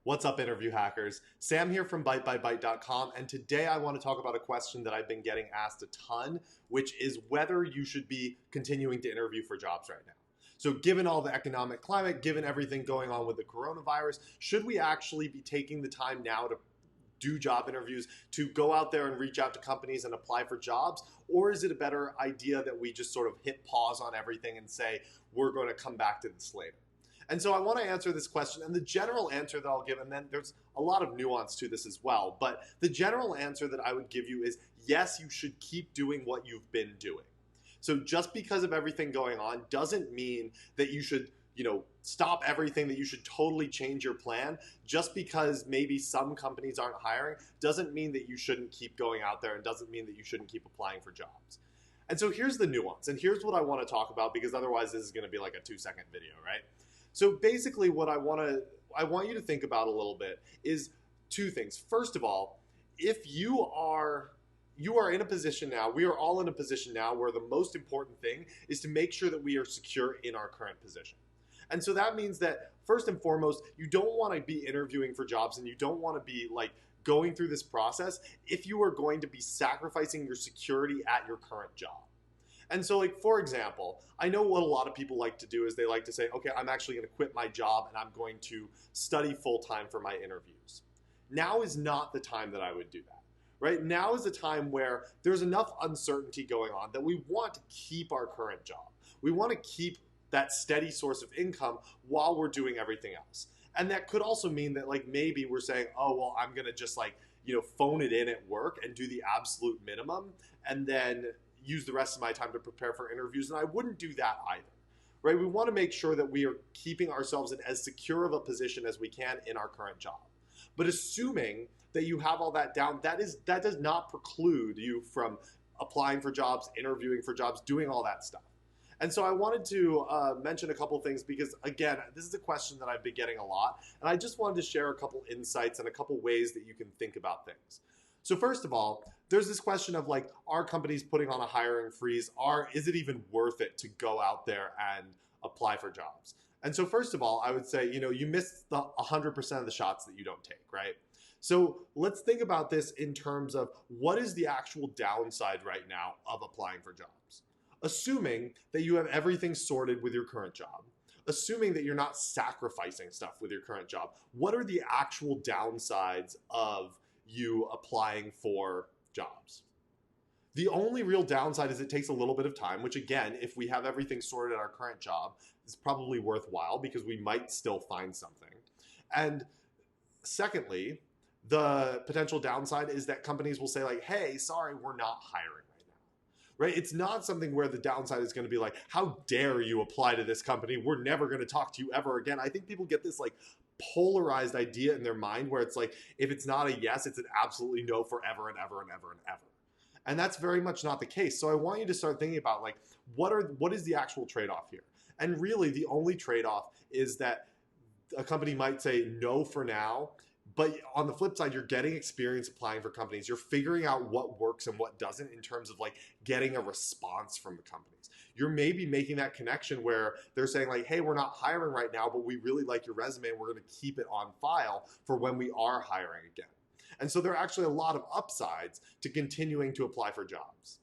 What's up, interview hackers? Sam here from Byte.com, and today I want to talk about a question that I've been getting asked a ton, which is whether you should be continuing to interview for jobs right now. So given all the economic climate, given everything going on with the coronavirus, should we actually be taking the time now to do job interviews, to go out there and reach out to companies and apply for jobs? Or is it a better idea that we just sort of hit pause on everything and say, we're going to come back to this later? And so I want to answer this question, and the general answer that I'll give, and then there's a lot of nuance to this as well, but the general answer that I would give you is yes, you should keep doing what you've been doing. So just because of everything going on doesn't mean that you should, stop everything, that you should totally change your plan. Just because maybe some companies aren't hiring doesn't mean that you shouldn't keep going out there, and doesn't mean that you shouldn't keep applying for jobs. And so here's the nuance, and here's what I want to talk about, because otherwise this is going to be like a 2-second video, right? So basically what I want you to think about a little bit is two things. First of all, if you are in a position now, we are all in a position now where the most important thing is to make sure that we are secure in our current position. And so that means that first and foremost, you don't want to be interviewing for jobs, and you don't want to be like going through this process if you are going to be sacrificing your security at your current job. And so, like, for example, I know what a lot of people like to do is they like to say, okay, I'm actually going to quit my job and I'm going to study full-time for my interviews. Now is not the time that I would do that, right? Now is the time where there's enough uncertainty going on that we want to keep our current job. We want to keep that steady source of income while we're doing everything else. And that could also mean that, like, maybe we're saying, oh, well, I'm going to just, like, phone it in at work and do the absolute minimum, and then use the rest of my time to prepare for interviews. And I wouldn't do that either, right? We want to make sure that we are keeping ourselves in as secure of a position as we can in our current job. But assuming that you have all that down, that does not preclude you from applying for jobs, interviewing for jobs, doing all that stuff. And so I wanted to mention a couple things, because again, this is a question that I've been getting a lot, and I just wanted to share a couple insights and a couple ways that you can think about things. So first of all, there's this question of, like, are companies putting on a hiring freeze? Is it even worth it to go out there and apply for jobs? And so first of all, I would say, you miss the 100% of the shots that you don't take, right? So let's think about this in terms of what is the actual downside right now of applying for jobs. Assuming that you have everything sorted with your current job, assuming that you're not sacrificing stuff with your current job, what are the actual downsides of you applying for jobs? The only real downside is it takes a little bit of time, which again, if we have everything sorted at our current job, is probably worthwhile because we might still find something. And secondly, the potential downside is that companies will say, like, hey, sorry, we're not hiring right now, right? It's not something where the downside is going to be like, how dare you apply to this company? We're never going to talk to you ever again. I think people get this, like, polarized idea in their mind where it's like, if it's not a yes, it's an absolutely no forever and ever and ever and ever. And that's very much not the case. So I want you to start thinking about, like, what is the actual trade-off here? And really the only trade-off is that a company might say no for now, but on the flip side, you're getting experience applying for companies. You're figuring out what works and what doesn't in terms of, like, getting a response from the companies. You're maybe making that connection where they're saying, like, hey, we're not hiring right now, but we really like your resume and we're going to keep it on file for when we are hiring again. And so there are actually a lot of upsides to continuing to apply for jobs.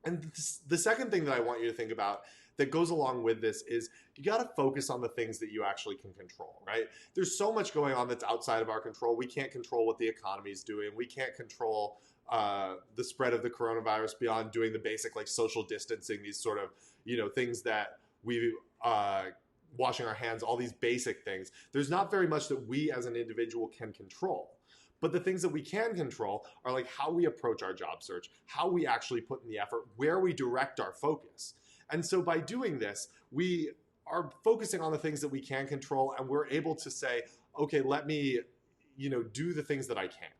And the second thing that I want you to think about that goes along with this is you got to focus on the things that you actually can control, right? There's so much going on that's outside of our control. We can't control what the economy is doing. We can't control the spread of the coronavirus beyond doing the basic, like, social distancing, these sort of, things that we, washing our hands, all these basic things. There's not very much that we as an individual can control. But the things that we can control are, like, how we approach our job search, how we actually put in the effort, where we direct our focus. And so by doing this, we are focusing on the things that we can control, and we're able to say, okay, let me, do the things that I can,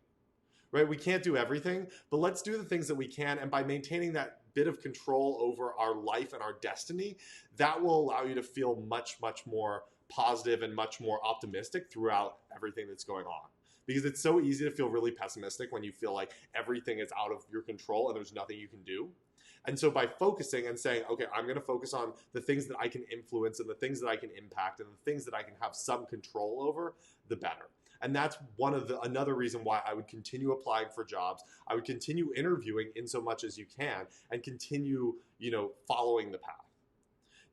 right? We can't do everything, but let's do the things that we can. And by maintaining that bit of control over our life and our destiny, that will allow you to feel much, much more positive and much more optimistic throughout everything that's going on. Because it's so easy to feel really pessimistic when you feel like everything is out of your control and there's nothing you can do. And so by focusing and saying, okay, I'm going to focus on the things that I can influence and the things that I can impact and the things that I can have some control over, the better. And that's another reason why I would continue applying for jobs. I would continue interviewing in so much as you can and continue, following the path.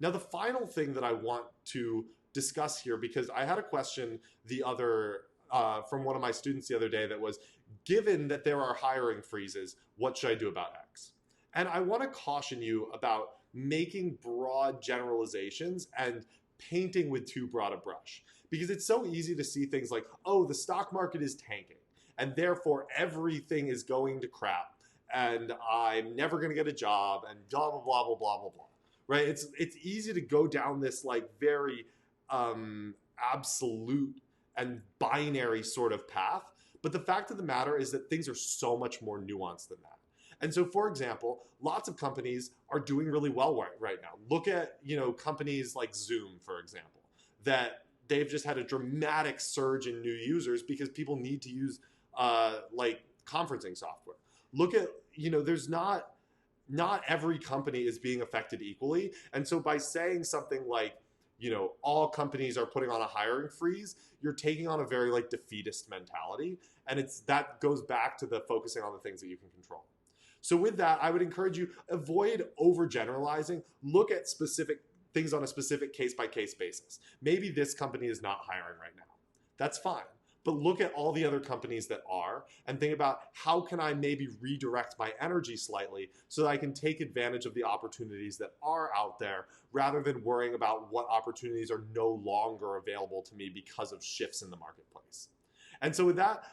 Now, the final thing that I want to discuss here, because I had a question from one of my students the other day that was, given that there are hiring freezes, what should I do about X? And I want to caution you about making broad generalizations and painting with too broad a brush, because it's so easy to see things like, oh, the stock market is tanking and therefore everything is going to crap and I'm never going to get a job and blah, blah, blah, blah, blah, blah, blah. Right? It's easy to go down this like very absolute and binary sort of path. But the fact of the matter is that things are so much more nuanced than that. And so, for example, lots of companies are doing really well right now. Look at, companies like Zoom, for example, that they've just had a dramatic surge in new users because people need to use like conferencing software. Look at, there's not every company is being affected equally. And so by saying something like, all companies are putting on a hiring freeze, you're taking on a very like defeatist mentality. And that goes back to the focusing on the things that you can control. So with that, I would encourage you, avoid overgeneralizing, look at specific things on a specific case-by-case basis. Maybe this company is not hiring right now. That's fine. But look at all the other companies that are and think about how can I maybe redirect my energy slightly so that I can take advantage of the opportunities that are out there rather than worrying about what opportunities are no longer available to me because of shifts in the marketplace. And so with that,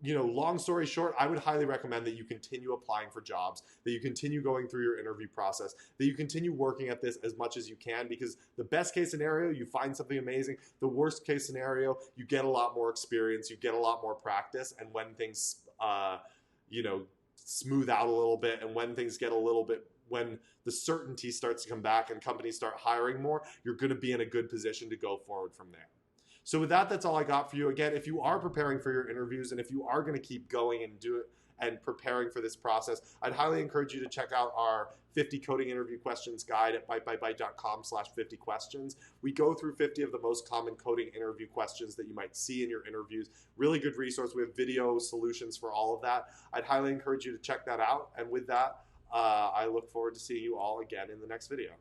long story short, I would highly recommend that you continue applying for jobs, that you continue going through your interview process, that you continue working at this as much as you can, because the best case scenario, you find something amazing. The worst case scenario, you get a lot more experience, you get a lot more practice, and when things, smooth out a little bit, and when things get when the certainty starts to come back and companies start hiring more, you're going to be in a good position to go forward from there. So with that, that's all I got for you. Again, if you are preparing for your interviews and if you are going to keep going and do it and preparing for this process, I'd highly encourage you to check out our 50 coding interview questions guide at byte.com/50 questions. We go through 50 of the most common coding interview questions that you might see in your interviews. Really good resource. We have video solutions for all of that. I'd highly encourage you to check that out. And with that, I look forward to seeing you all again in the next video.